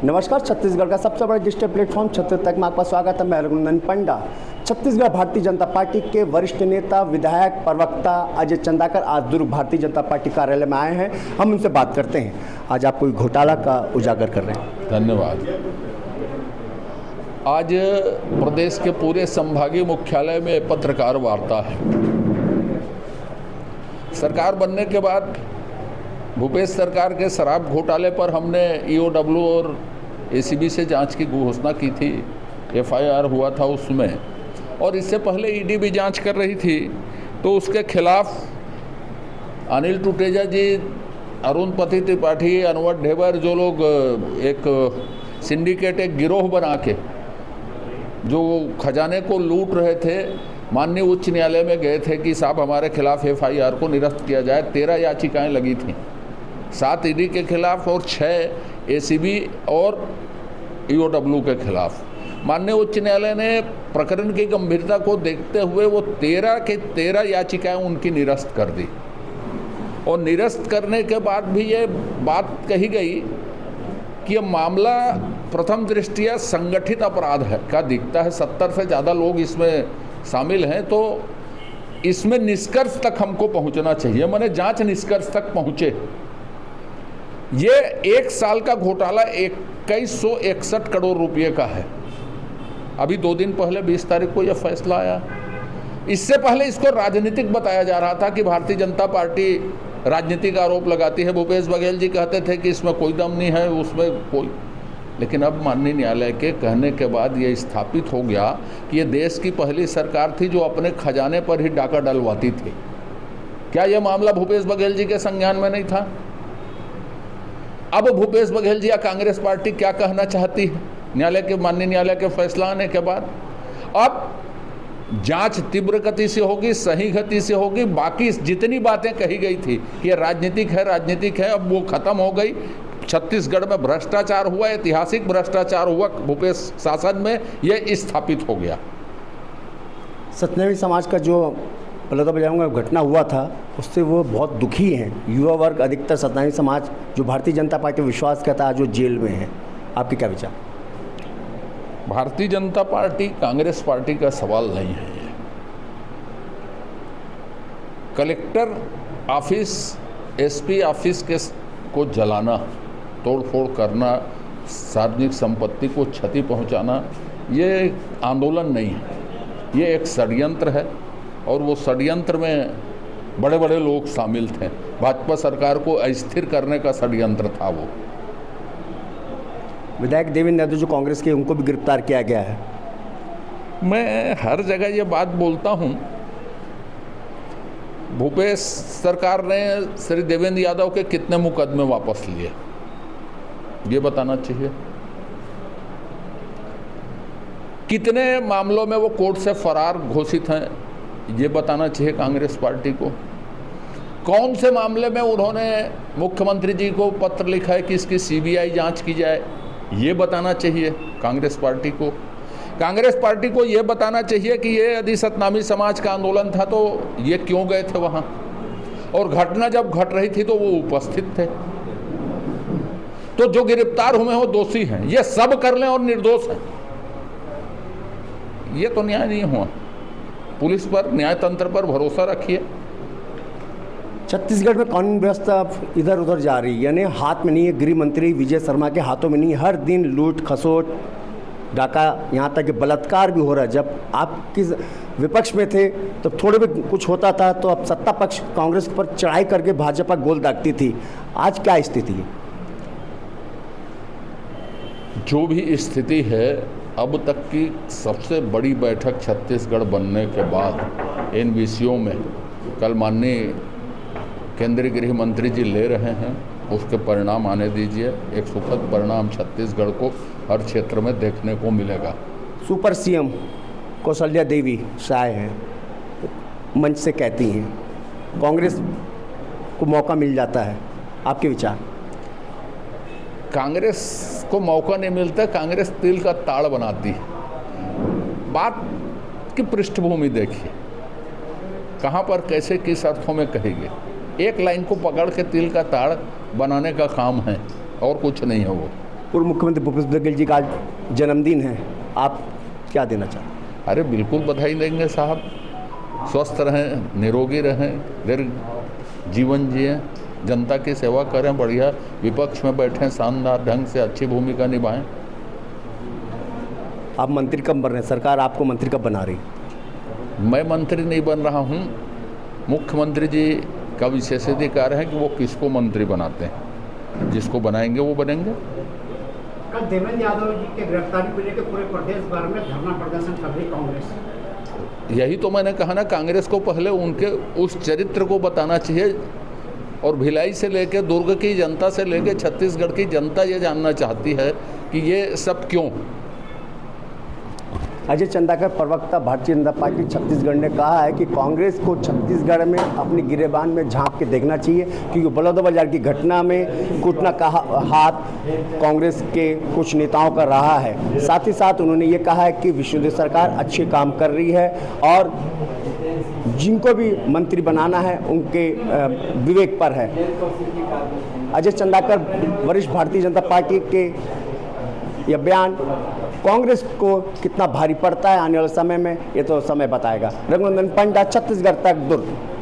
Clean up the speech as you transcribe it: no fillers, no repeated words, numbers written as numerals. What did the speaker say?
नमस्कार। छत्तीसगढ़ का सबसे बड़ा डिजिटल प्लेटफॉर्म छत्तीस तक में आपका स्वागत है। मैं रघुनंदन पंडा। छत्तीसगढ़ भारतीय जनता पार्टी के वरिष्ठ नेता, विधायक, प्रवक्ता अजय चंदाकर आज दुर्ग भारतीय जनता पार्टी कार्यालय में आए हैं। हम उनसे बात करते हैं। आज आप कोई घोटाला का उजागर कर रहे हैं। धन्यवाद। आज प्रदेश के पूरे संभागीय मुख्यालय में पत्रकार वार्ता है। सरकार बनने के बाद भूपेश सरकार के शराब घोटाले पर हमने ईओडब्ल्यू और एसीबी से जांच की घोषणा की थी। एफआईआर हुआ था उसमें, और इससे पहले ईडी भी जांच कर रही थी। तो उसके खिलाफ अनिल टुटेजा जी, अरुण पति त्रिपाठी, अनवर ढेबर, जो लोग एक सिंडिकेट, एक गिरोह बना के जो खजाने को लूट रहे थे, माननीय उच्च न्यायालय में गए थे कि साहब हमारे खिलाफ एफआईआर को निरस्त किया जाए। 13 याचिकाएं लगी थीं, 7 ईडी के खिलाफ और 6 एसीबी और ईओडब्ल्यू के खिलाफ। माननीय उच्च न्यायालय ने प्रकरण की गंभीरता को देखते हुए वो 13 के 13 याचिकाएं उनकी निरस्त कर दी। और निरस्त करने के बाद भी ये बात कही गई कि ये मामला प्रथम दृष्टिया संगठित अपराध है का दिखता है। 70 से ज़्यादा लोग इसमें शामिल हैं, तो इसमें निष्कर्ष तक हमको पहुंचना चाहिए। मैंने जांच निष्कर्ष तक पहुंचे। ये 1 साल का घोटाला 2161 करोड़ रुपए का है। अभी 2 दिन पहले 20 तारीख को यह फैसला आया। इससे पहले इसको राजनीतिक बताया जा रहा था कि भारतीय जनता पार्टी राजनीतिक आरोप लगाती है। भूपेश बघेल जी कहते थे कि इसमें कोई दम नहीं है, उसमें कोई। लेकिन अब माननीय न्यायालय के कहने के बाद ये स्थापित हो गया कि ये देश की पहली सरकार थी जो अपने खजाने पर ही डाका डलवाती थी। क्या यह मामला भूपेश बघेल जी के संज्ञान में नहीं था? अब भूपेश बघेल जी या कांग्रेस पार्टी क्या कहना चाहती है माननीय न्यायालय के फैसला आने के बाद? अब जांच तीव्र गति से होगी, सही गति से होगी। बाकी जितनी बातें कही गई थी कि राजनीतिक है, अब वो खत्म हो गई। छत्तीसगढ़ में भ्रष्टाचार हुआ, ऐतिहासिक भ्रष्टाचार हुआ भूपेश शासन में, यह स्थापित हो गया। सत्यावी समाज का जो पलटा बजाऊंगा घटना हुआ था, उससे वो बहुत दुखी हैं। युवा वर्ग, अधिकतर सत्यावी समाज जो भारतीय जनता पार्टी विश्वास करता है, जो जेल में है। आपके क्या विचार? भारतीय जनता पार्टी कांग्रेस पार्टी का सवाल नहीं है। ये कलेक्टर ऑफिस, एसपी ऑफिस को जलाना, तोड़फोड़ करना, सार्वजनिक संपत्ति को क्षति पहुंचाना, ये आंदोलन नहीं है, ये एक षड्यंत्र है। और वो षड्यंत्र में बड़े बड़े लोग शामिल थे। भाजपा सरकार को अस्थिर करने का षड्यंत्र था वो। विधायक देवेंद्र यादव जो कांग्रेस के, उनको भी गिरफ्तार किया गया है। मैं हर जगह ये बात बोलता हूँ, भूपेश सरकार ने श्री देवेंद्र यादव के कितने मुकदमे वापस लिए, ये बताना चाहिए। कितने मामलों में वो कोर्ट से फरार घोषित हैं, ये बताना चाहिए कांग्रेस पार्टी को। कौन से मामले में उन्होंने मुख्यमंत्री जी को पत्र लिखा है कि इसकी सीबीआई जांच की जाए, ये बताना चाहिए कांग्रेस पार्टी को। कांग्रेस पार्टी को ये बताना चाहिए कि ये यदि सतनामी समाज का आंदोलन था तो ये क्यों गए थे वहाँ, और घटना जब घट रही थी तो वो उपस्थित थे। तो जो गिरफ्तार हुए हैं वो दोषी हैं, ये सब कर लें और निर्दोष हैं, ये तो न्याय नहीं हुआ। पुलिस पर, न्याय तंत्र पर भरोसा रखिए। छत्तीसगढ़ में कानून व्यवस्था इधर उधर जा रही है, यानी हाथ में नहीं है। गृह मंत्री विजय शर्मा के हाथों में नहीं है। हर दिन लूट खसोट, डाका, यहाँ तक कि बलात्कार भी हो रहा है। जब आप किस विपक्ष में थे तो थोड़े भी कुछ होता था तो अब सत्ता पक्ष कांग्रेस पर चढ़ाई करके भाजपा गोल दागती थी। आज क्या स्थिति है? जो भी स्थिति है, अब तक की सबसे बड़ी बैठक छत्तीसगढ़ बनने के बाद इन विषयों में कल माननीय केंद्रीय गृह मंत्री जी ले रहे हैं, उसके परिणाम आने दीजिए। एक सुखद परिणाम छत्तीसगढ़ को हर क्षेत्र में देखने को मिलेगा। सुपर सीएम कौशल्या देवी शाय हैं, मंच से कहती हैं कांग्रेस को मौका मिल जाता है। आपके विचार? कांग्रेस को मौका नहीं मिलता, कांग्रेस तिल का ताड़ बनाती है। बात की पृष्ठभूमि देखिए, कहाँ पर कैसे किस अर्थों में कहेंगे। एक लाइन को पकड़ के तिल का ताड़ बनाने का काम है और कुछ नहीं है वो। पूर्व मुख्यमंत्री भूपेश बघेल जी का आज जन्मदिन है, आप क्या देना चाहते हैं? अरे बिल्कुल बधाई देंगे साहब, स्वस्थ रहें, निरोगी रहें, दीर्घ जीवन जिए, जनता की सेवा करें, बढ़िया विपक्ष में बैठें, शानदार ढंग से अच्छी भूमिका निभाएं। आप मंत्री कब बन रहे हैं? सरकार आपको मंत्री कब बना रही? मैं मंत्री नहीं बन रहा हूं, मुख्यमंत्री जी का विशेषाधिकार है कि वो किसको मंत्री बनाते हैं, जिसको बनाएंगे वो बनेंगे। कल देवेंद्र यादव जी के गिरफ्तारी को लेकर पूरे प्रदेश भर में धरना प्रदर्शन कर रही कांग्रेस। यही तो मैंने कहा ना, कांग्रेस को पहले उनके उस चरित्र को बताना चाहिए, और भिलाई से लेकर दुर्ग की जनता से लेकर छत्तीसगढ़ की जनता ये जानना चाहती है कि ये सब क्यों। अजय चंदाकर, प्रवक्ता भारतीय जनता पार्टी छत्तीसगढ़ ने कहा है कि कांग्रेस को छत्तीसगढ़ में अपनी गिरेबान में झांक के देखना चाहिए, क्योंकि बलौदाबाजार की घटना में कुटना का हाथ कांग्रेस के कुछ नेताओं का रहा है। साथ ही साथ उन्होंने ये कहा है कि विष्णुदेव सरकार अच्छे काम कर रही है और जिनको भी मंत्री बनाना है उनके विवेक पर है। अजय चंदाकर, वरिष्ठ भारतीय जनता पार्टी के यह बयान कांग्रेस को कितना भारी पड़ता है आने वाले समय में, ये तो समय बताएगा। रघुनंदन पंडा, छत्तीसगढ़ तक, दुर्ग।